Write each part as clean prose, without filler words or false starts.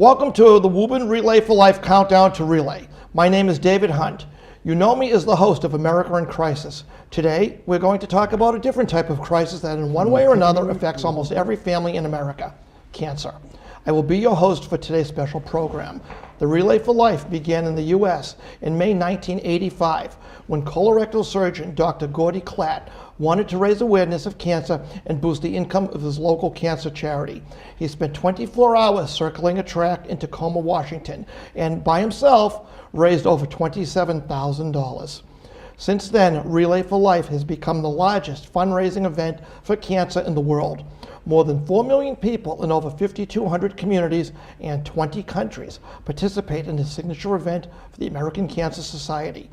Welcome to the Woburn Relay for Life Countdown to Relay. My name is David Hunt. You know me as the host of America in Crisis. Today, we're going to talk about a different type of crisis that in one way or another affects almost every family in America: cancer. I will be your host for today's special program. The Relay for Life began in the U.S. in May 1985 when colorectal surgeon Dr. Gordy Klatt wanted to raise awareness of cancer and boost the income of his local cancer charity. He spent 24 hours circling a tract in Tacoma, Washington, and by himself raised over $27,000. Since then, Relay for Life has become the largest fundraising event for cancer in the world. More than 4 million people in over 5,200 communities and 20 countries participate in this signature event for the American Cancer Society.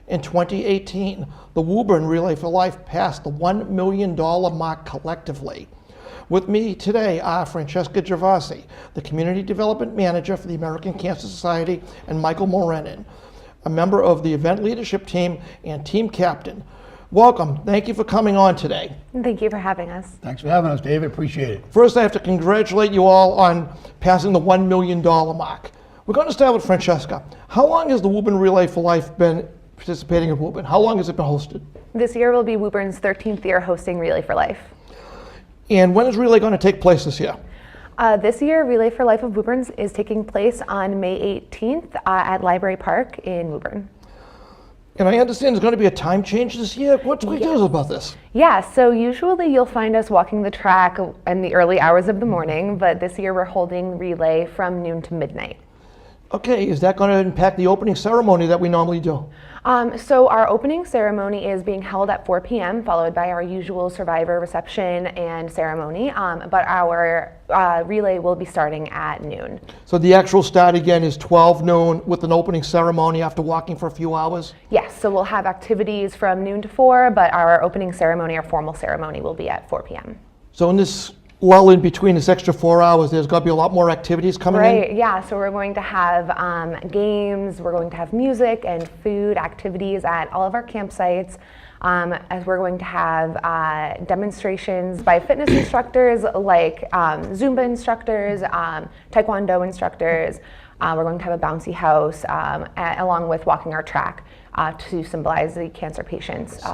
In 2018, the Woburn Relay for Life passed the $1 million mark collectively. With me today are Francesca Gervasi, the Community Development Manager for the American Cancer Society, and Michael Morenin, a member of the event leadership team and team captain. Welcome. Thank you for coming on today. Thank you for having us. Thanks for having us, David. Appreciate it. First, I have to congratulate you all on passing the $1 million mark. We're going to start with Francesca. How long has the Woburn Relay for Life been participating in Woburn? How long has it been hosted? This year will be Woburn's 13th year hosting Relay for Life. And when is Relay going to take place this year? This year, Relay for Life of Woburn is taking place on May 18th at Library Park in Woburn. And I understand there's going to be a time change this year. What's the deal about this? Yeah, so usually you'll find us walking the track in the early hours of the morning, but this year we're holding Relay from noon to midnight. Okay, is that going to impact the opening ceremony that we normally do? So our opening ceremony is being held at 4 p.m., followed by our usual survivor reception and ceremony, but our relay will be starting at noon. So the actual start again is 12 noon with an opening ceremony after walking for a few hours? Yes, so we'll have activities from noon to 4, but our opening ceremony, our formal ceremony, will be at 4 p.m. So in this lull in between this extra 4 hours, there's going to be a lot more activities coming in? Right, yeah, so we're going to have games, we're going to have music and food activities at all of our campsites, as we're going to have demonstrations by fitness instructors like Zumba instructors, Taekwondo instructors. We're going to have a bouncy house along with walking our track to symbolize the cancer patients'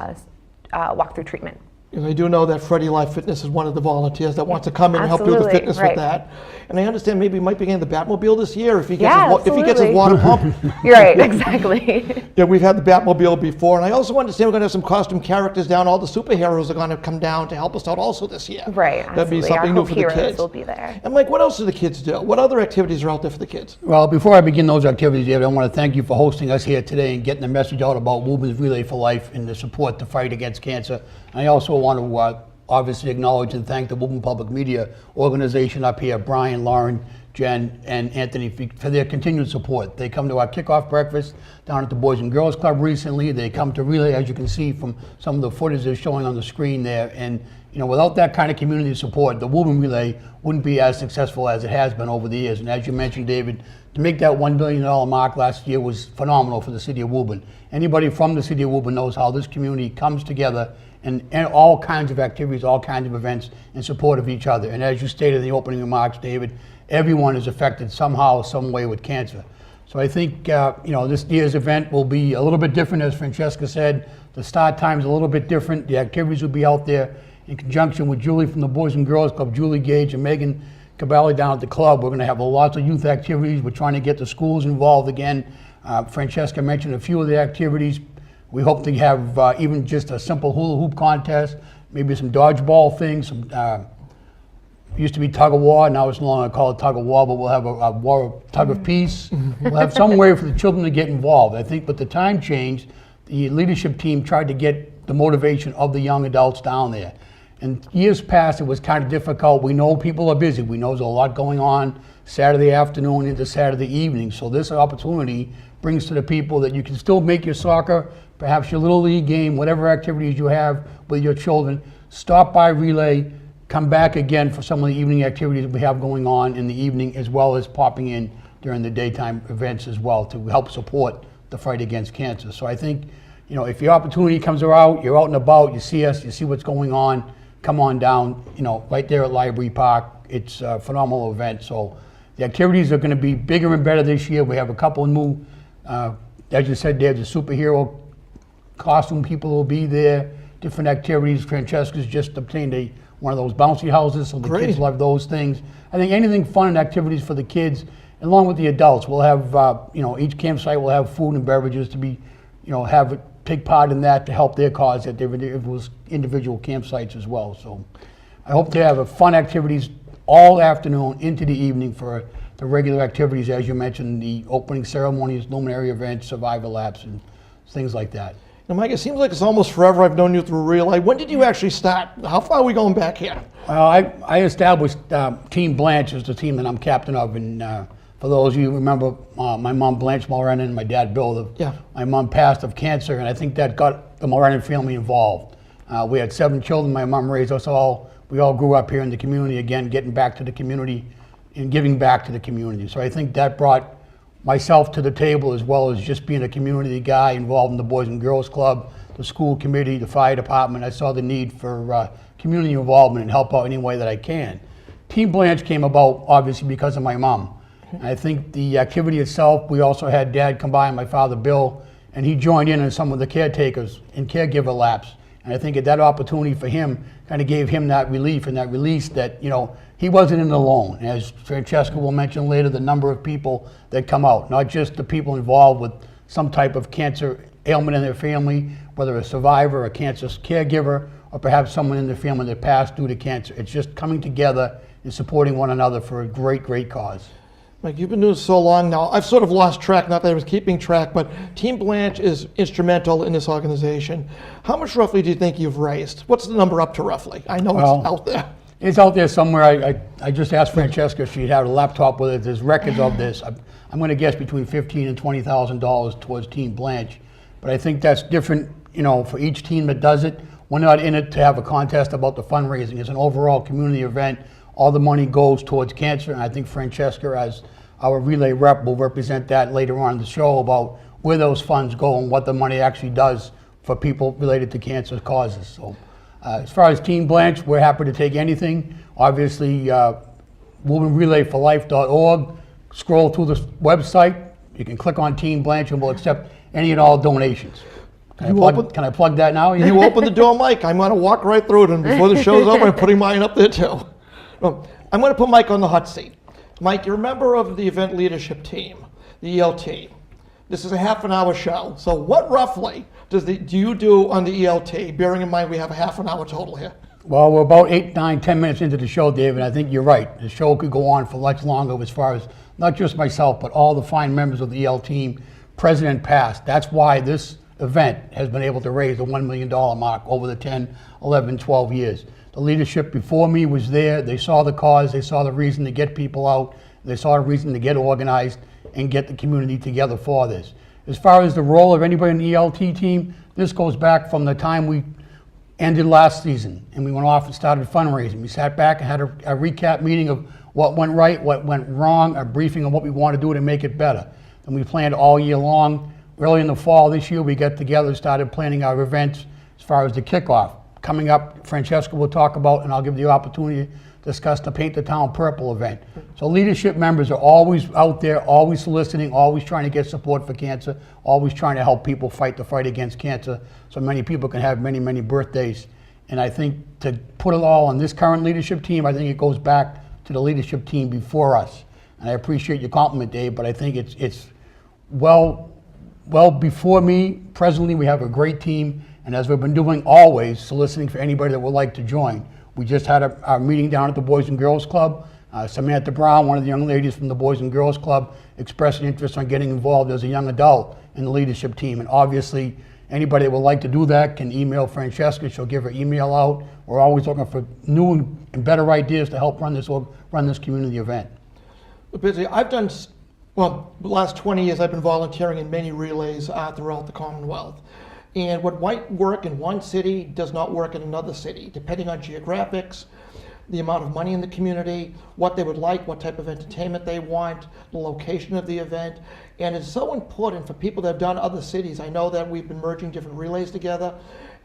walk through treatment. And I do know that Freddie Life Fitness is one of the volunteers that wants to come in and help you with the fitness with that. And I understand maybe he might be getting the Batmobile this year if he gets his water pump. You're right, exactly. Yeah, we've had the Batmobile before. And I also understand we're going to have some costume characters down. All the superheroes are going to come down to help us out also this year. Right, That'd be something new for the kids. Will be there. And Mike, what else do the kids do? What other activities are out there for the kids? Well, before I begin those activities, David, I want to thank you for hosting us here today and getting the message out about Woburn's Relay for Life and the support to fight against cancer. And I also want to obviously acknowledge and thank the Woburn Public Media organization up here, Brian, Lauren, Jen, and Anthony, for their continued support. They come to our kickoff breakfast down at the Boys and Girls Club recently. They come to Relay, as you can see from some of the footage they're showing on the screen there. And without that kind of community support, the Woburn Relay wouldn't be as successful as it has been over the years. And as you mentioned, David, to make that $1 billion mark last year was phenomenal for the city of Woburn. Anybody from the city of Woburn knows how this community comes together and all kinds of activities, all kinds of events in support of each other. And as you stated in the opening remarks, David, everyone is affected somehow, some way with cancer. So I think this year's event will be a little bit different, as Francesca said. The start time's a little bit different. The activities will be out there in conjunction with Julie from the Boys and Girls Club, Julie Gage and Megan Cavalli down at the club. We're going to have lots of youth activities. We're trying to get the schools involved again. Francesca mentioned a few of the activities. We hope to have even just a simple hula hoop contest, maybe some dodgeball things. Some used to be tug of war, now it's no longer called tug of war, but we'll have a war tug of peace. We'll have some way for the children to get involved. I think with the time change, the leadership team tried to get the motivation of the young adults down there. And years past, it was kind of difficult. We know people are busy. We know there's a lot going on Saturday afternoon into Saturday evening. So this opportunity brings to the people that you can still make your soccer, perhaps your little league game, whatever activities you have with your children. Stop by Relay, come back again for some of the evening activities we have going on in the evening, as well as popping in during the daytime events as well to help support the fight against cancer. So I think, if the opportunity comes around, you're out and about, you see us, you see what's going on, come on down, right there at Library Park. It's a phenomenal event. So The activities are going to be bigger and better this year. We have a couple of new, as you said, there's a superhero costume people will be there, different activities. Francesca's just obtained one of those bouncy houses, so the Great. kids love those things. I think anything fun and activities for the kids, along with the adults. We'll have, each campsite will have food and beverages to be, take part in that to help their cause at their individual campsites as well. So I hope to have a fun activities all afternoon into the evening for the regular activities, as you mentioned, the opening ceremonies, luminary events, survivor laps, and things like that. Now, Mike, it seems like it's almost forever I've known you through Relay. When did you actually start? How far are we going back here? Well, I established Team Blanche as the team that I'm captain of, and for those of you who remember, my mom Blanche Mulrennan and my dad Bill, my mom passed of cancer, and I think that got the Mulrennan family involved. We had 7 children. My mom raised us all. We all grew up here in the community, again, getting back to the community and giving back to the community. So I think that brought myself to the table, as well as just being a community guy involved in the Boys and Girls Club, the school committee, the fire department. I saw the need for community involvement and help out any way that I can. Team Blanche came about obviously because of my mom. I think the activity itself, we also had Dad come by and my father Bill, and he joined in on some of the caretakers and caregiver laps. And I think at that opportunity for him kind of gave him that relief and that release that, he wasn't in alone. As Francesca will mention later, the number of people that come out, not just the people involved with some type of cancer ailment in their family, whether a survivor, a cancer caregiver, or perhaps someone in their family that passed due to cancer. It's just coming together and supporting one another for a great, great cause. Mike, you've been doing this so long now. I've sort of lost track, not that I was keeping track, but Team Blanche is instrumental in this organization. How much roughly do you think you've raised? What's the number up to roughly? I know it's out there. It's out there somewhere. I just asked Francesca if she'd have a laptop with it. There's records of this. I'm going to guess between $15,000 and $20,000 towards Team Blanche. But I think that's different, for each team that does it. We're not in it to have a contest about the fundraising. It's an overall community event. All the money goes towards cancer, and I think Francesca, as our relay rep, will represent that later on in the show about where those funds go and what the money actually does for people related to cancer causes. So as far as Team Blanche, we're happy to take anything. Obviously, WoburnsRelayForLife.org. Scroll through the website. You can click on Team Blanche, and we'll accept any and all donations. Can I plug that now? You open the door, Mike. I'm going to walk right through it, and before the show's over, I'm putting mine up there too. I'm going to put Mike on the hot seat. Mike, you're a member of the event leadership team, the ELT. This is a half an hour show. So what roughly do you do on the ELT, bearing in mind we have a half an hour total here? Well, we're about 8, 9, 10 minutes into the show, David. I think you're right. The show could go on for much longer as far as not just myself, but all the fine members of the EL team, present and past. That's why this event has been able to raise the $1 million mark over the 10, 11, 12 years. The leadership before me was there. They saw the cause. They saw the reason to get people out. They saw a reason to get organized and get the community together for this. As far as the role of anybody in the ELT team, this goes back from the time we ended last season and we went off and started fundraising. We sat back and had a recap meeting of what went right, what went wrong, a briefing on what we want to do to make it better. And we planned all year long. Early in the fall this year, we got together and started planning our events as far as the kickoff. Coming up, Francesca will talk about, and I'll give you the opportunity to discuss the Paint the Town Purple event. So leadership members are always out there, always soliciting, always trying to get support for cancer, always trying to help people fight the fight against cancer so many people can have many, many birthdays. And I think to put it all on this current leadership team, I think it goes back to the leadership team before us. And I appreciate your compliment, Dave, but I think it's well before me. Presently, we have a great team. And as we've been doing always, soliciting for anybody that would like to join. We just had our meeting down at the Boys and Girls Club. Samantha Brown, one of the young ladies from the Boys and Girls Club, expressed an interest on getting involved as a young adult in the leadership team. And obviously, anybody that would like to do that can email Francesca. She'll give her email out. We're always looking for new and better ideas to help run this community event. Busy. I've done, the last 20 years I've been volunteering in many relays throughout the Commonwealth. And what might work in one city does not work in another city, depending on geographics, the amount of money in the community, what they would like, what type of entertainment they want, the location of the event. And it's so important for people that have done other cities. I know that we've been merging different relays together.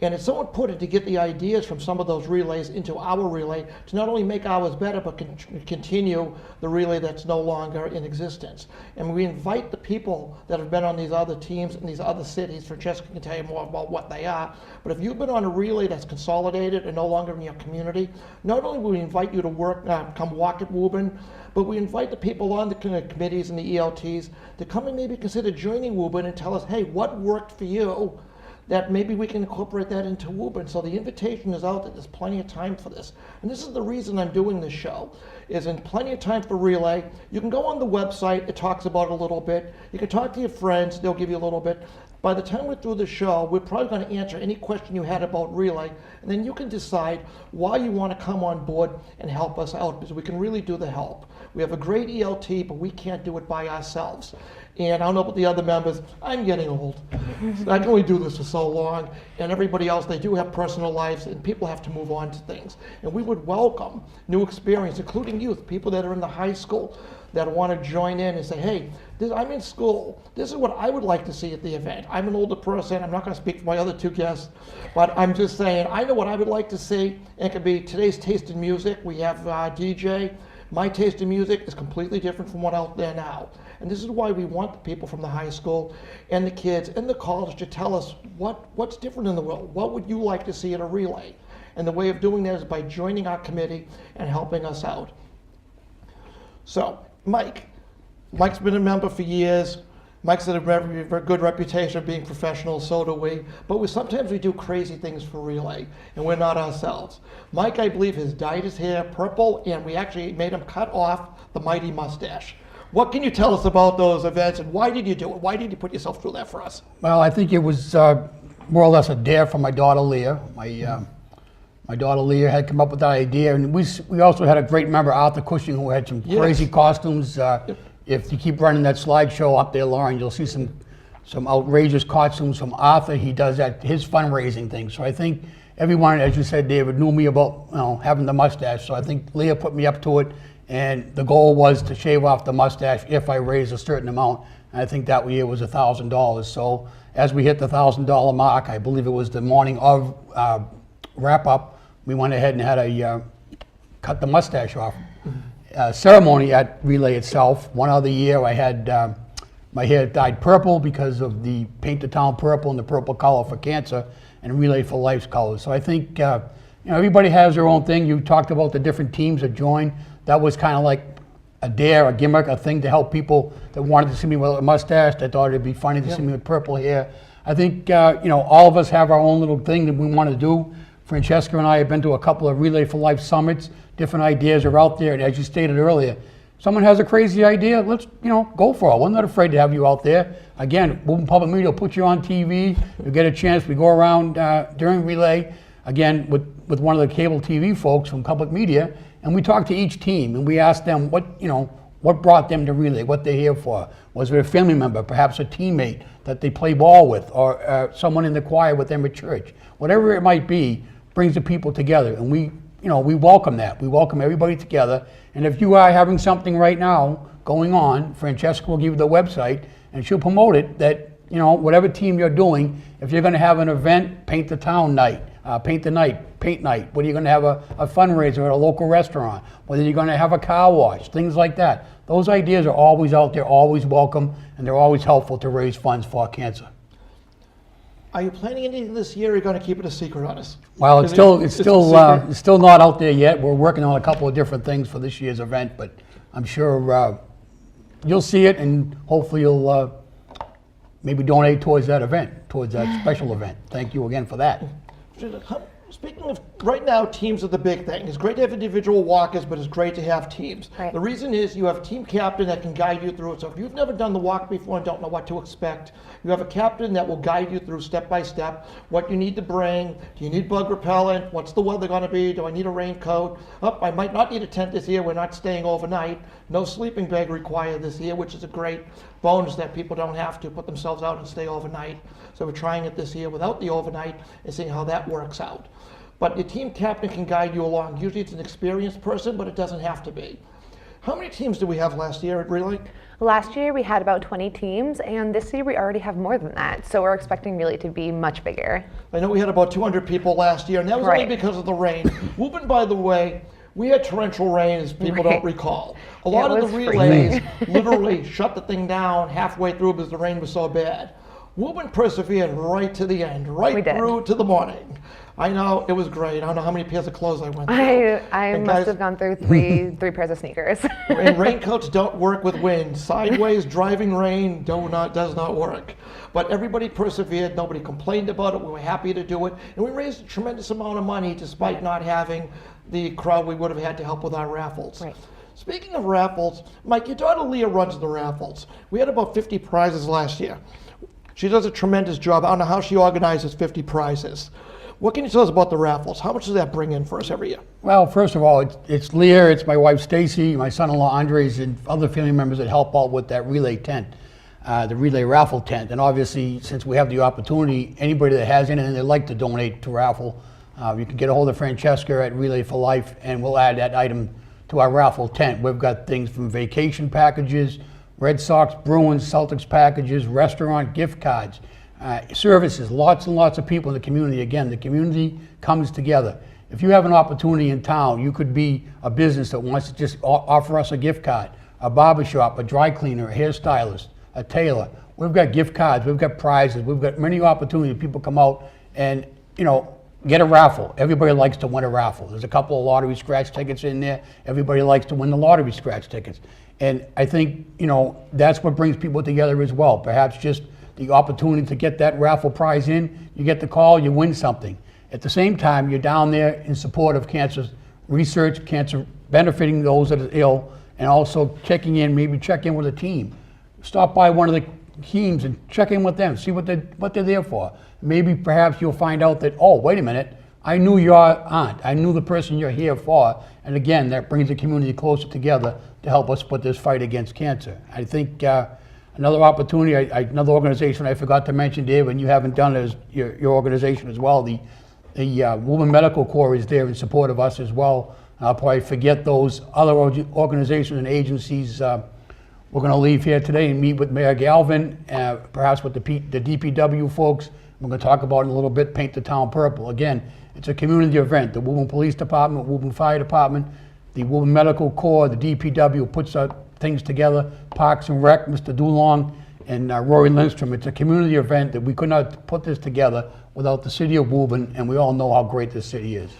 And it's so important to get the ideas from some of those relays into our relay to not only make ours better, but continue the relay that's no longer in existence. And we invite the people that have been on these other teams in these other cities. Francesca can tell you more about what they are. But if you've been on a relay that's consolidated and no longer in your community, not only will we invite you to come walk at Woburn, but we invite the people on the committees and the ELTs to come and maybe consider joining Woburn and tell us, hey, what worked for you? That maybe we can incorporate that into Woburn. So the invitation is out that there's plenty of time for this. And this is the reason I'm doing this show, is in plenty of time for relay. You can go on the website, it talks about it a little bit. You can talk to your friends, they'll give you a little bit. By the time we're through the show, we're probably going to answer any question you had about relay, and then you can decide why you want to come on board and help us out, because we can really do the help. We have a great ELT, but we can't do it by ourselves. And I don't know about the other members, I'm getting old. I can only do this for so long, and everybody else, they do have personal lives, and people have to move on to things. And we would welcome new experience, including youth, people that are in the high school that want to join in and say, hey, I'm in school. This is what I would like to see at the event. I'm an older person. I'm not going to speak for my other two guests, but I'm just saying, I know what I would like to see. It could be today's taste in music. We have DJ. My taste in music is completely different from what's out there now. And this is why we want the people from the high school and the kids and the college to tell us what's different in the world. What would you like to see at a relay? And the way of doing that is by joining our committee and helping us out. So, Mike's been a member for years. Mike's had a very, very good reputation of being professional, so do we. But sometimes we do crazy things for relay, and we're not ourselves. Mike, I believe, has dyed his hair purple, and we actually made him cut off the mighty mustache. What can you tell us about those events, and why did you do it? Why did you put yourself through that for us? Well, I think it was more or less a dare from my daughter Leah. My daughter Leah had come up with that idea, and we also had a great member, Arthur Cushing, who had some crazy costumes. If you keep running that slideshow up there, Lauren, you'll see some outrageous costumes from Arthur. He does that, his fundraising thing. So I think everyone, as you said, David, knew me about having the mustache. So I think Leah put me up to it, and the goal was to shave off the mustache if I raised a certain amount. And I think that year was $1,000. So as we hit the $1,000 mark, I believe it was the morning of wrap up, we went ahead and had a cut the mustache off. Ceremony at relay itself. One other year I had my hair dyed purple because of the Paint the Town purple and the purple color for cancer, and Relay for Life's colors. So I think everybody has their own thing. You talked about the different teams that joined. That was kind of like a dare, a gimmick, a thing to help people that wanted to see me with a mustache, that thought it'd be funny to see me with purple hair. I think all of us have our own little thing that we want to do. Francesca and I have been to a couple of Relay for Life summits. Different ideas are out there, and as you stated earlier, someone has a crazy idea, let's go for it. We're not afraid to have you out there. Again, Woburn Public Media will put you on TV. You get a chance. We go around during relay, again with one of the cable TV folks from Public Media, and we talk to each team and we ask them what brought them to relay, what they're here for. Was there a family member, perhaps a teammate that they play ball with, or someone in the choir with them at church? Whatever it might be, brings the people together, and we welcome that. We welcome everybody together. And if you are having something right now going on, Francesca will give you the website, and she'll promote it that, whatever team you're doing, if you're going to have an event, Paint the Town night, paint night, whether you're going to have a fundraiser at a local restaurant, whether you're going to have a car wash, things like that. Those ideas are always out there, always welcome, and they're always helpful to raise funds for cancer. Are you planning anything this year, or are you going to keep it a secret on us? Well, it's still not out there yet. We're working on a couple of different things for this year's event, but I'm sure you'll see it, and hopefully you'll maybe donate towards that event, towards that special event. Thank you again for that. Speaking of, right now, teams are the big thing. It's great to have individual walkers, but it's great to have teams. Right. The reason is you have a team captain that can guide you through it. So if you've never done the walk before and don't know what to expect, you have a captain that will guide you through step by step what you need to bring. Do you need bug repellent? What's the weather going to be? Do I need a raincoat? I might not need a tent this year. We're not staying overnight. No sleeping bag required this year, which is a great bonus that people don't have to put themselves out and stay overnight. So we're trying it this year without the overnight and seeing how that works out. But the team captain can guide you along. Usually it's an experienced person, but it doesn't have to be. How many teams did we have last year at relay? Last year we had about 20 teams, and this year we already have more than that. So we're expecting Relay to be much bigger. I know we had about 200 people last year, and that was only Right. because of the rain. Woburn, by the way, we had torrential rain, as people don't Right. recall. A lot It of the was relays literally shut the thing down halfway through because the rain was so bad. Woburn persevered right to the end, We right did. through to the morning. I know, it was great. I don't know how many pairs of clothes I went through. I And must guys- have gone through three pairs of sneakers. And raincoats don't work with wind. Sideways driving rain does not work. But everybody persevered. Nobody complained about it. We were happy to do it. And we raised a tremendous amount of money despite not having the crowd we would have had to help with our raffles. Right. Speaking of raffles, Mike, your daughter Leah runs the raffles. We had about 50 prizes last year. She does a tremendous job. I don't know how she organizes 50 prizes. What can you tell us about the raffles? How much does that bring in for us every year? Well, first of all, it's Leah, it's my wife Stacy, my son-in-law Andres, and other family members that help out with that relay tent, the relay raffle tent. And obviously, since we have the opportunity, anybody that has anything they'd like to donate to raffle, you can get a hold of Francesca at Relay for Life, and we'll add that item to our raffle tent. We've got things from vacation packages, Red Sox, Bruins, Celtics packages, restaurant gift cards, services, lots and lots of people in the community. Again, the community comes together. If you have an opportunity in town, you could be a business that wants to just offer us a gift card, a barbershop, a dry cleaner, a hairstylist, a tailor. We've got gift cards, we've got prizes, we've got many opportunities. People come out and, get a raffle. Everybody likes to win a raffle. There's a couple of lottery scratch tickets in there. Everybody likes to win the lottery scratch tickets. And I think, that's what brings people together as well. Perhaps just the opportunity to get that raffle prize in, you get the call, you win something. At the same time, you're down there in support of cancer research, cancer benefiting those that are ill, and also check in with a team. Stop by one of the teams and check in with them, see what they're there for. Maybe perhaps you'll find out that, oh, wait a minute, I knew your aunt, I knew the person you're here for, and again, that brings the community closer together to help us put this fight against cancer. I think another opportunity, another organization I forgot to mention, Dave, and you haven't done it as your organization as well, the Woburn Medical Corps is there in support of us as well. I'll probably forget those other organizations and agencies. We're going to leave here today and meet with Mayor Galvin, perhaps with the DPW folks. We're going to talk about in a little bit, Paint the Town Purple. Again, it's a community event. The Woburn Police Department, Woburn Fire Department, the Woburn Medical Corps, the DPW puts things together, Parks and Rec, Mr. Dulong, and Rory Lindstrom. It's a community event that we could not put this together without the city of Woburn, and we all know how great this city is.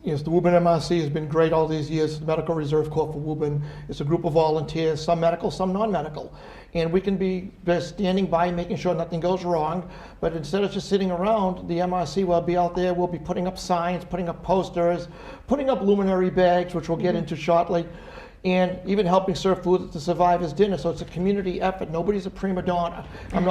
Yes, the Woburn MRC has been great all these years. The Medical Reserve Corps for Woburn is a group of volunteers, some medical, some non-medical. And we can be standing by, making sure nothing goes wrong. But instead of just sitting around, the MRC will be out there. We'll be putting up signs, putting up posters, putting up luminary bags, which we'll get into shortly, and even helping serve food at the survivors' dinner. So it's a community effort. Nobody's a prima donna. I'm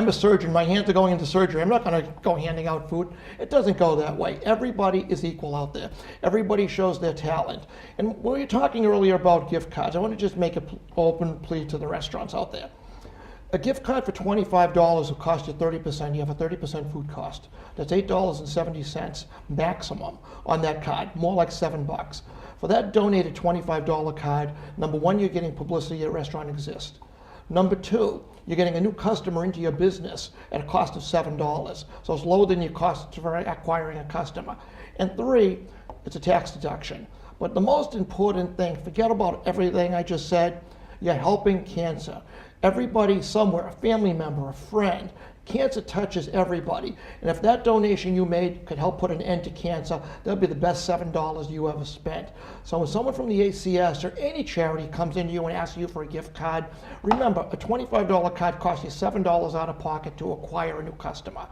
a surgeon. My hands are going into surgery. I'm not going to go handing out food. It doesn't go that way. Everybody is equal out there. Everybody shows their talent. And when we were talking earlier about gift cards, I want to just make an open plea to the restaurants out there. A gift card for $25 will cost you 30%. You have a 30% food cost. That's $8.70 maximum on that card, more like $7. For that donated $25 card, number one, you're getting publicity your restaurant exists. Number two, you're getting a new customer into your business at a cost of $7. So it's lower than your cost for acquiring a customer. And three, it's a tax deduction. But the most important thing, forget about everything I just said, you're helping cancer. Everybody somewhere, a family member, a friend, cancer touches everybody. And if that donation you made could help put an end to cancer, that'll be the best $7 you ever spent. So when someone from the ACS or any charity comes into you and asks you for a gift card, remember, a $25 card costs you $7 out of pocket to acquire a new customer.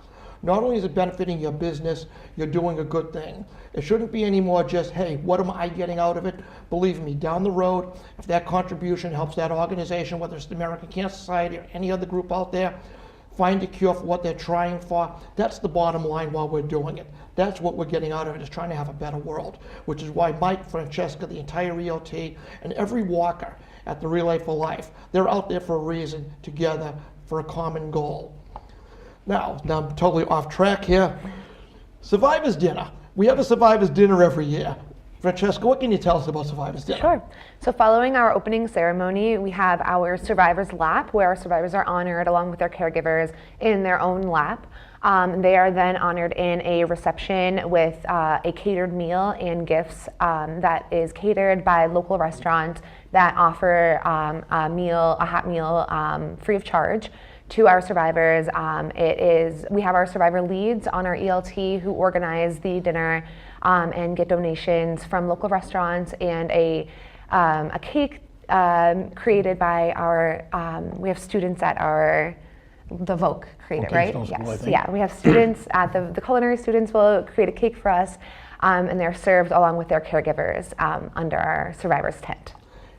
Not only is it benefiting your business, you're doing a good thing. It shouldn't be any more just, hey, what am I getting out of it? Believe me, down the road, if that contribution helps that organization, whether it's the American Cancer Society or any other group out there, find a cure for what they're trying for, that's the bottom line while we're doing it. That's what we're getting out of it, is trying to have a better world, which is why Mike, Francesca, the entire EOT, and every walker at the Relay for Life, they're out there for a reason, together, for a common goal. Now I'm totally off track here. Survivors Dinner. We have a Survivors Dinner every year. Francesca, what can you tell us about Survivors Dinner? Sure. So following our opening ceremony, we have our Survivors Lap, where our survivors are honored along with their caregivers in their own lap. They are then honored in a reception with a catered meal and gifts that is catered by local restaurants that offer a hot meal free of charge to our survivors. We have our survivor leads on our ELT who organize the dinner and get donations from local restaurants, and a cake created by we have students at the Voc create it, right? Vocational school, I Yes, think. yeah. We have students at the culinary students will create a cake for us, and they're served along with their caregivers under our survivors tent.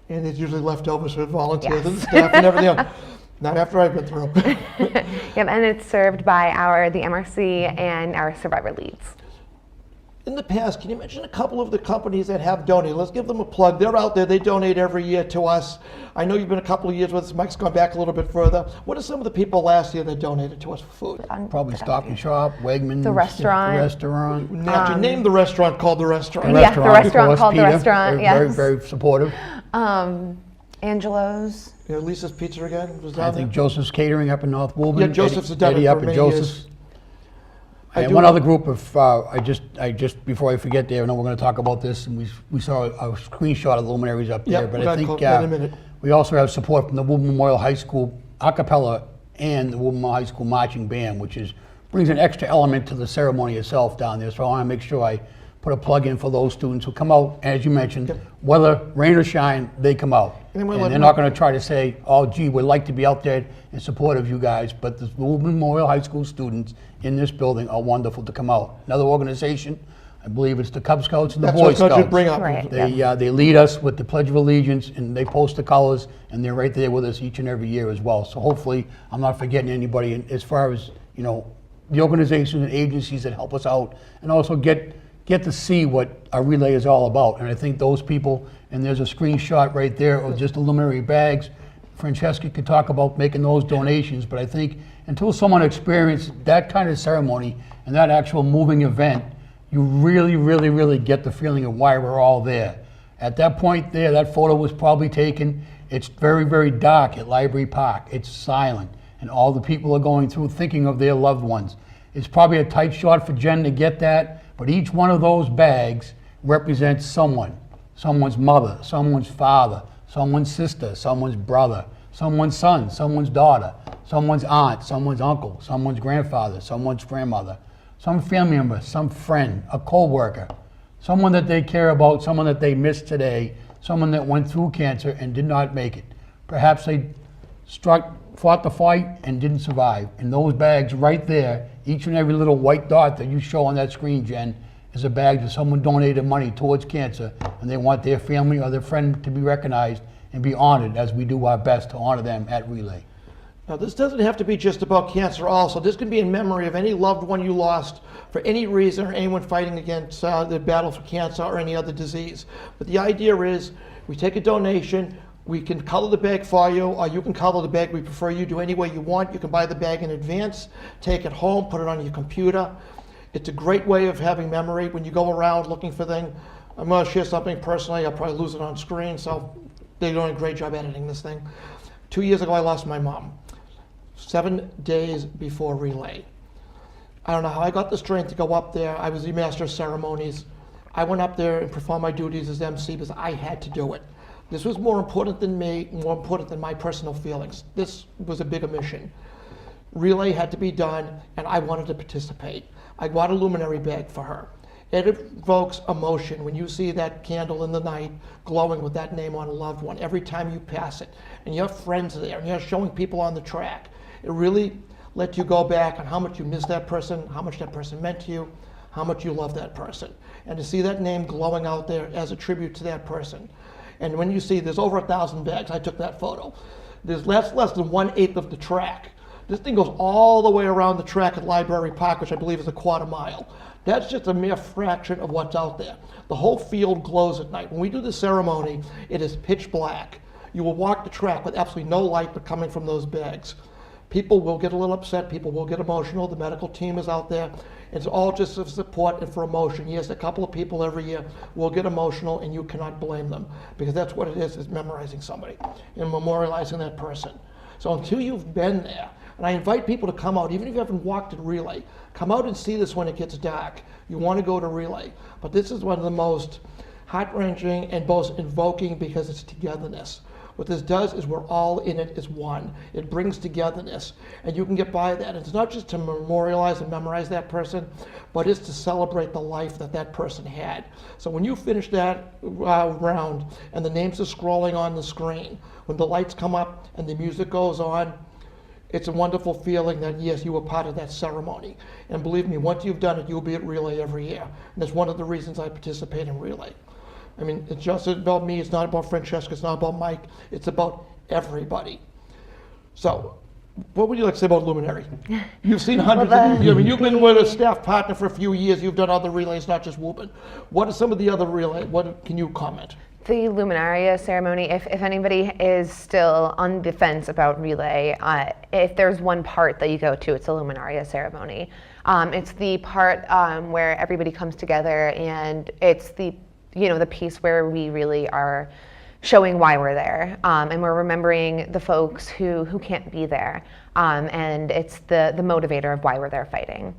And it's usually leftovers for volunteers Yes. and staff and everything else. Not after I've been through. Yep, and it's served by the MRC and our survivor leads. In the past, can you mention a couple of the companies that have donated? Let's give them a plug. They're out there. They donate every year to us. I know you've been a couple of years with us. Mike's gone back a little bit further. What are some of the people last year that donated to us for food? Probably Stop and Shop, Wegmans. The restaurant. The restaurant. Now, name the restaurant called The Restaurant. The Yeah, the restaurant of course, called The Peter. Restaurant, Very, yes. very supportive. Angelo's. You know, Lisa's Pizza again was down I think there. Joseph's Catering up in North Woburn. Yeah, Joseph's has done it Eddie for up at many Joseph's. years. I And do- one other group of, I just before I forget there, I know we're going to talk about this, and we saw a screenshot of the luminaries up there, Yep, but we're I gonna think call that in a minute. we also have support from the Woburn Memorial High School a cappella and the Woburn High School marching band, which brings an extra element to the ceremony itself down there. So I want to make sure I put a plug in for those students who come out, as you mentioned, whether rain or shine, they come out. And we'll And let they're them not know. going to try to say, oh, gee, we'd like to be out there in support of you guys, but the Woburn Memorial High School students in this building are wonderful to come out. Another organization, I believe it's the Cub Scouts and the That's Boy what I was Scouts. going to bring up. Right. They lead us with the Pledge of Allegiance, and they post the colors, and they're right there with us each and every year as well. So hopefully, I'm not forgetting anybody. And as far as the organizations and agencies that help us out, and also get to see what our relay is all about. And I think those people, and there's a screenshot right there of just the luminary bags. Francesca could talk about making those donations, but I think until someone experienced that kind of ceremony and that actual moving event, you really, really, really get the feeling of why we're all there. At that point there, that photo was probably taken. It's very, very dark at Library Park. It's silent, and all the people are going through thinking of their loved ones. It's probably a tight shot for Jen to get that, but each one of those bags represents someone. Someone's mother, someone's father, someone's sister, someone's brother, someone's son, someone's daughter, someone's aunt, someone's uncle, someone's grandfather, someone's grandmother, some family member, some friend, a co-worker, someone that they care about, someone that they miss today, someone that went through cancer and did not make it. Perhaps they fought the fight and didn't survive. And those bags right there, each and every little white dot that you show on that screen, Jen, is a bag that someone donated money towards cancer, and they want their family or their friend to be recognized and be honored as we do our best to honor them at Relay. Now, this doesn't have to be just about cancer also. This can be in memory of any loved one you lost for any reason, or anyone fighting against the battle for cancer or any other disease. But the idea is we take a donation, we can color the bag for you, or you can color the bag. We prefer you do any way you want. You can buy the bag in advance, take it home, put it on your computer. It's a great way of having memory when you go around looking for things. I'm going to share something personally. I'll probably lose it on screen, so they're doing a great job editing this thing. 2 years ago, I lost my mom, 7 days before Relay. I don't know how I got the strength to go up there. I was the master of ceremonies. I went up there and performed my duties as MC because I had to do it. This was more important than me, more important than my personal feelings. This was a bigger mission. Relay had to be done, and I wanted to participate. I bought a luminary bag for her. It evokes emotion when you see that candle in the night glowing with that name on a loved one every time you pass it, and you have friends there, and you're showing people on the track. It really lets you go back on how much you miss that person, how much that person meant to you, how much you love that person. And to see that name glowing out there as a tribute to that person. And when you see there's over 1,000 bags, I took that photo. There's less than 1/8 of the track. This thing goes all the way around the track at Library Park, which I believe is a 1/4 mile. That's just a mere fraction of what's out there. The whole field glows at night. When we do the ceremony, it is pitch black. You will walk the track with absolutely no light but coming from those bags. People will get a little upset, people will get emotional, the medical team is out there. It's all just for support and for emotion. Yes, a couple of people every year will get emotional, and you cannot blame them, because that's what it is memorizing somebody and memorializing that person. So until you've been there, and I invite people to come out, even if you haven't walked at Relay, come out and see this when it gets dark. You want to go to Relay. But this is one of the most heart-wrenching and most invoking, because it's togetherness. What this does is we're all in it as one. It brings togetherness, and you can get by that. It's not just to memorialize and memorize that person, but it's to celebrate the life that that person had. So when you finish that round and the names are scrolling on the screen, when the lights come up and the music goes on, it's a wonderful feeling that, yes, you were part of that ceremony. And believe me, once you've done it, you'll be at Relay every year. And that's one of the reasons I participate in Relay. I mean, it's just about me, it's not about Francesca, it's not about Mike, it's about everybody. So, what would you like to say about Luminary? You've seen hundreds you've been with a staff partner for a few years, you've done other relays, not just Woburn. What are some of the other relays? What can you comment? The Luminaria ceremony, if anybody is still on the fence about Relay, if there's one part that you go to, it's the Luminaria ceremony. It's the part where everybody comes together, and it's the piece where we really are showing why we're there, and we're remembering the folks who can't be there, and it's the motivator of why we're there fighting.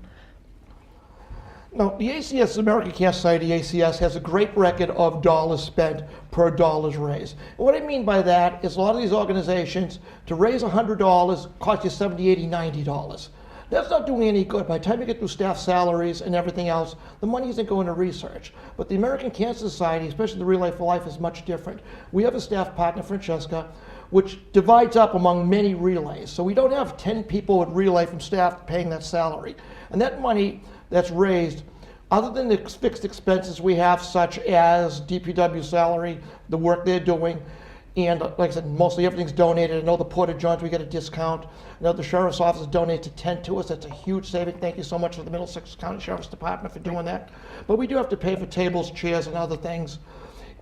Now, the ACS, American Cancer Society, ACS, has a great record of dollars spent per dollars raised. And what I mean by that is a lot of these organizations, to raise $100 cost you $70, $80, $90. That's not doing any good. By the time you get through staff salaries and everything else, the money isn't going to research. But the American Cancer Society, especially the Relay for Life, is much different. We have a staff partner, Francesca, which divides up among many relays. So we don't have 10 people at Relay from staff paying that salary. And that money that's raised, other than the fixed expenses we have, such as DPW salary, the work they're doing, and like I said, mostly everything's donated. I know the Porta Johns, we get a discount. I know the Sheriff's Office donates a tent to us. That's a huge saving. Thank you so much for the Middlesex County Sheriff's Department for doing that. But we do have to pay for tables, chairs, and other things.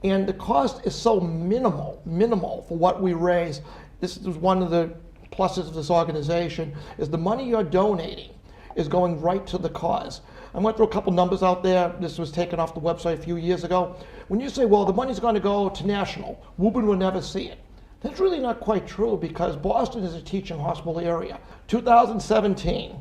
And the cost is so minimal for what we raise. This is one of the pluses of this organization, is the money you're donating is going right to the cause. I went through a couple numbers out there. This was taken off the website a few years ago. When you say, well, the money's going to go to national, Woburn will never see it. That's really not quite true, because Boston is a teaching hospital area. 2017,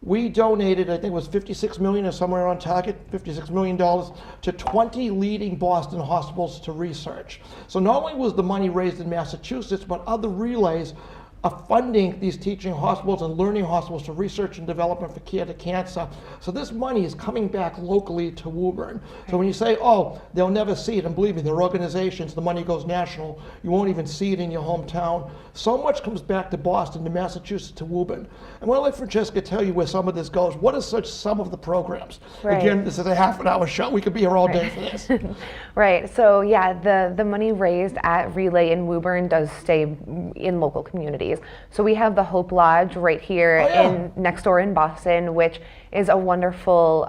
we donated, I think it was $56 million or somewhere on target, $56 million to 20 leading Boston hospitals to research. So not only was the money raised in Massachusetts, but other relays are funding these teaching hospitals and learning hospitals to research and development for care to cancer. So this money is coming back locally to Woburn. So when you say, oh, they'll never see it, and believe me, they're organizations, the money goes national, you won't even see it in your hometown. So much comes back to Boston, to Massachusetts, to Woburn. I'm going to let Francesca tell you where some of this goes. What is some of the programs? Right. Again, this is a half-an-hour show. We could be here all day for this. Right. So yeah, the money raised at Relay in Woburn does stay in local communities. So we have the Hope Lodge right here next door in Boston, which is a wonderful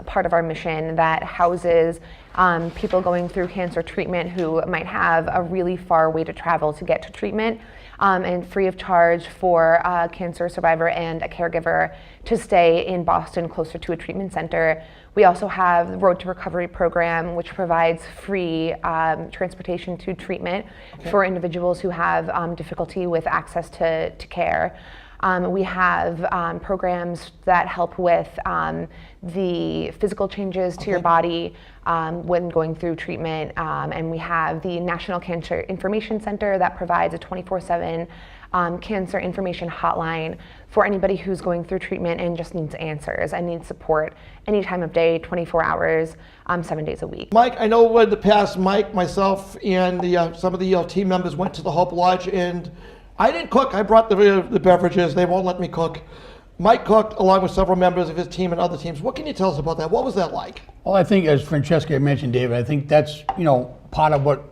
part of our mission that houses people going through cancer treatment who might have a really far way to travel to get to treatment, and free of charge for a cancer survivor and a caregiver to stay in Boston closer to a treatment center. We also have the Road to Recovery program, which provides free transportation to treatment for individuals who have difficulty with access to care. We have programs that help with the physical changes to your body when going through treatment, and we have the National Cancer Information Center that provides a 24/7 cancer information hotline for anybody who's going through treatment and just needs answers and needs support any time of day, 24 hours, 7 days a week. Mike, I know in the past, Mike, myself, and some of the ELT members went to the Hope Lodge, and I didn't cook. I brought the beverages. They won't let me cook. Mike cooked along with several members of his team and other teams. What can you tell us about that? What was that like? Well, I think, as Francesca mentioned, David, I think that's, part of what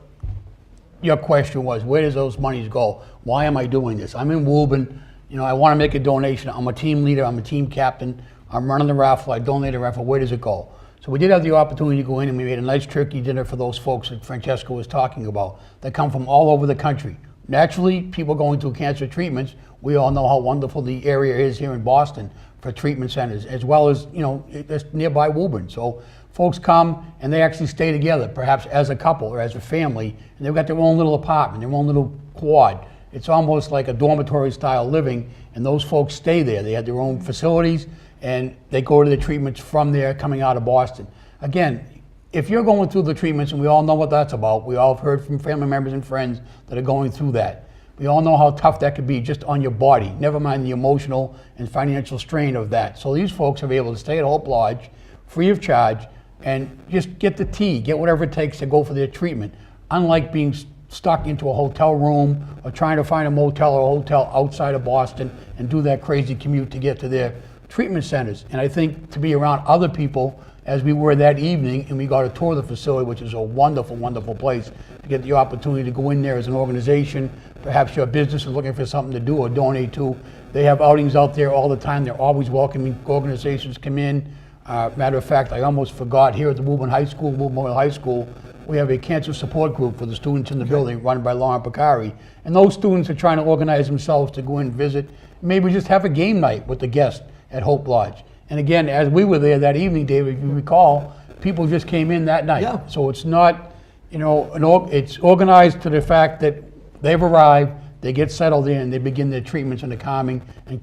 your question was. Where does those monies go? Why am I doing this? I'm in Woburn. I want to make a donation. I'm a team leader. I'm a team captain. I'm running the raffle. I donate a raffle. Where does it go? So we did have the opportunity to go in, and we made a nice turkey dinner for those folks that Francesca was talking about that come from all over the country. naturally, people going through cancer treatments, we all know how wonderful the area is here in Boston for treatment centers, as well as, it's nearby Woburn. So folks come and they actually stay together, perhaps as a couple or as a family, and they've got their own little apartment, their own little quad. It's almost like a dormitory style living, and those folks stay there. They have their own facilities, and they go to the treatments from there coming out of Boston. Again, if you're going through the treatments, and we all know what that's about, we all have heard from family members and friends that are going through that. We all know how tough that could be just on your body, never mind the emotional and financial strain of that. So these folks are able to stay at Hope Lodge, free of charge, and just get the tea, get whatever it takes to go for their treatment. Unlike being stuck into a hotel room or trying to find a motel or a hotel outside of Boston and do that crazy commute to get to their treatment centers. And I think to be around other people, as we were that evening, and we got a tour of the facility, which is a wonderful, wonderful place, to get the opportunity to go in there as an organization. Perhaps your business is looking for something to do or donate to. They have outings out there all the time. They're always welcoming organizations come in. Matter of fact, I almost forgot, here at the Woburn High School, Woburn Memorial High School, we have a cancer support group for the students in the building run by Lauren Picari. And those students are trying to organize themselves to go in and visit, maybe just have a game night with the guests at Hope Lodge. And again, as we were there that evening, David, if you recall, people just came in that night. Yeah. So it's not, it's organized to the fact that they've arrived, they get settled in, they begin their treatments in a calming and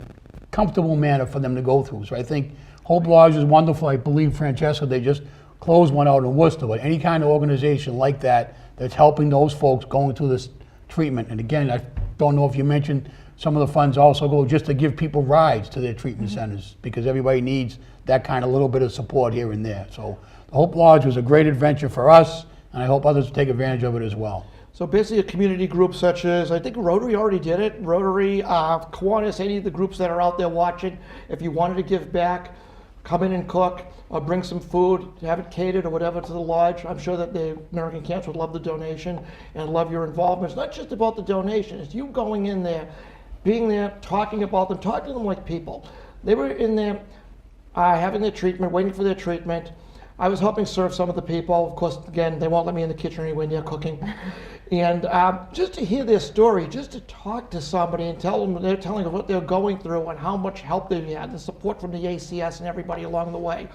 comfortable manner for them to go through. So I think Hope Lodge is wonderful. I believe, Francesca, they just closed one out in Worcester. But any kind of organization like that that's helping those folks going through this treatment. And again, I don't know if you mentioned, some of the funds also go just to give people rides to their treatment centers, because everybody needs that kind of little bit of support here and there. So the Hope Lodge was a great adventure for us, and I hope others take advantage of it as well. So basically a community group such as, I think Rotary already did it, Rotary, Kiwanis, any of the groups that are out there watching, if you wanted to give back, come in and cook, or bring some food, have it catered or whatever to the lodge. I'm sure that the American Cancer would love the donation and love your involvement. It's not just about the donation, it's you going in there, being there, talking about them, talking to them like people. They were in there having their treatment, waiting for their treatment. I was helping serve some of the people. Of course, again, they won't let me in the kitchen anyway near cooking. And just to hear their story, just to talk to somebody and tell them, they're telling them what they're going through and how much help they've had, the support from the ACS and everybody along the way.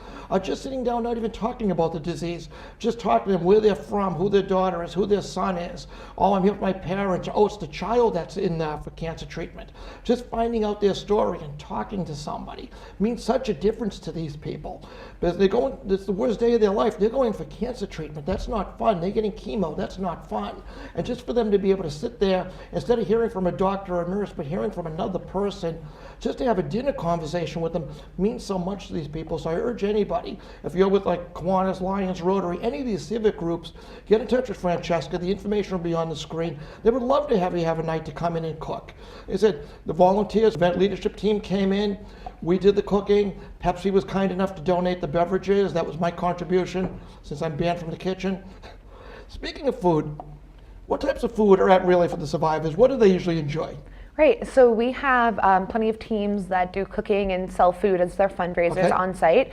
Just sitting down, not even talking about the disease, just talking to them where they're from, who their daughter is, who their son is. Oh, I'm here with my parents. Oh, it's the child that's in for cancer treatment. Just finding out their story and talking to somebody means such a difference to these people. Because they're going, it's the worst day of their life. They're going for cancer treatment. That's not fun. They're getting chemo. That's not fun. And just for them to be able to sit there, instead of hearing from a doctor or nurse, but hearing from another person, just to have a dinner conversation with them means so much to these people. So I urge anybody, if you're with like Kiwanis, Lions, Rotary, any of these civic groups, get in touch with Francesca. The information will be on the screen. They would love to have you have a night to come in and cook. They said the volunteers, event leadership team came in. We did the cooking. Pepsi was kind enough to donate the beverages. That was my contribution since I'm banned from the kitchen. Speaking of food, what types of food are at Relay for the Survivors? What do they usually enjoy? Right, so we have plenty of teams that do cooking and sell food as their fundraisers on site.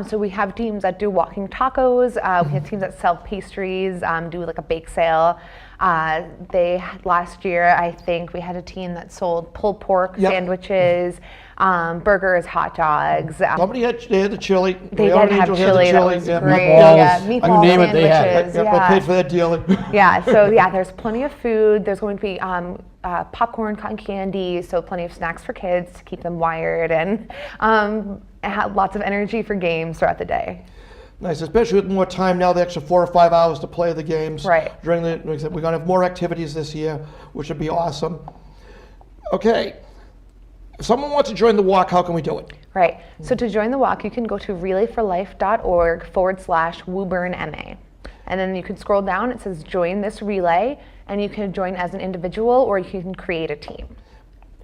So we have teams that do walking tacos. We have teams that sell pastries, do like a bake sale. Last year, I think we had a team that sold pulled pork sandwiches, burgers, hot dogs. Somebody had the chili. They did have chili. That was great. Meatballs. Yeah, meatball I can name it, they had. sandwiches. I paid for that deal. Yeah, so yeah, there's plenty of food. There's going to be popcorn, cotton candy, so plenty of snacks for kids to keep them wired and have lots of energy for games throughout the day. Nice, especially with more time now, the extra 4 or 5 hours to play the games. Right. We're going to have more activities this year, which would be awesome. Okay, if someone wants to join the walk, how can we do it? Right, so to join the walk, you can go to relayforlife.org/WoburnMA. And then you can scroll down, it says join this relay, and you can join as an individual or you can create a team.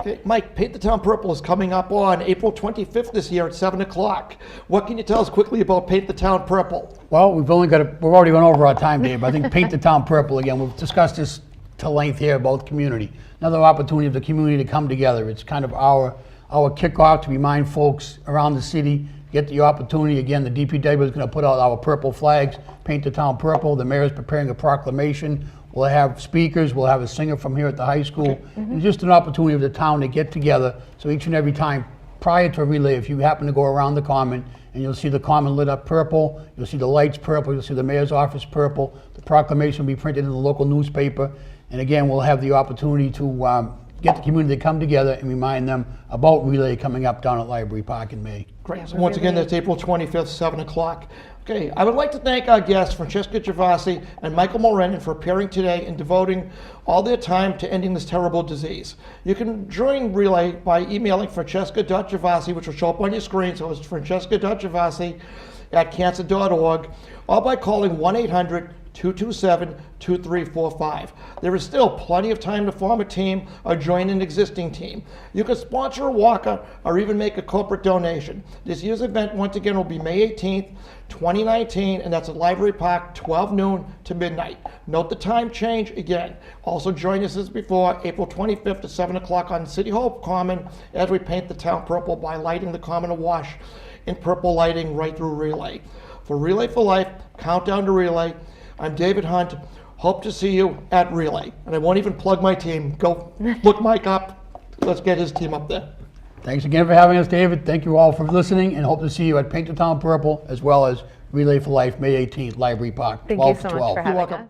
Okay, Mike, Paint the Town Purple is coming up on April 25th this year at 7 o'clock. What can you tell us quickly about Paint the Town Purple? Well, we've already gone over our time, Dave. I think Paint the Town Purple, again, we've discussed this to length here about community. Another opportunity of the community to come together. It's kind of our kickoff to remind folks around the city, get the opportunity. Again, the DPW is going to put out our purple flags, Paint the Town Purple. The mayor is preparing a proclamation. We'll have speakers, we'll have a singer from here at the high school, and just an opportunity of the town to get together. So each and every time prior to a relay, if you happen to go around the common and you'll see the common lit up purple, you'll see the lights purple, you'll see the mayor's office purple, the proclamation will be printed in the local newspaper, and again, we'll have the opportunity to get the community to come together and remind them about relay coming up down at Library Park in May. Great. So once again, that's April 25th, 7 o'clock. Okay, I would like to thank our guests, Francesca Gervasi and Michael Morenin, for appearing today and devoting all their time to ending this terrible disease. You can join Relay by emailing francesca.gervasi, which will show up on your screen, so it's francesca.gervasi@cancer.org, or by calling 1-800-227-2345. There is still plenty of time to form a team or join an existing team. You can sponsor a walker or even make a corporate donation. This year's event, once again, will be May 18th, 2019, and that's at Library Park, 12 noon to midnight. Note the time change again. Also join us as before, April 25th at 7 o'clock on City Hall Common as we paint the town purple by lighting the common awash in purple lighting right through Relay. For Relay for Life, Countdown to Relay, I'm David Hunt. Hope to see you at Relay. And I won't even plug my team. Go look Mike up. Let's get his team up there. Thanks again for having us, David. Thank you all for listening, and hope to see you at Paint the Town Purple, as well as Relay for Life, May 18th, Library Park, Thank 12 you to so 12. much for having welcome. us.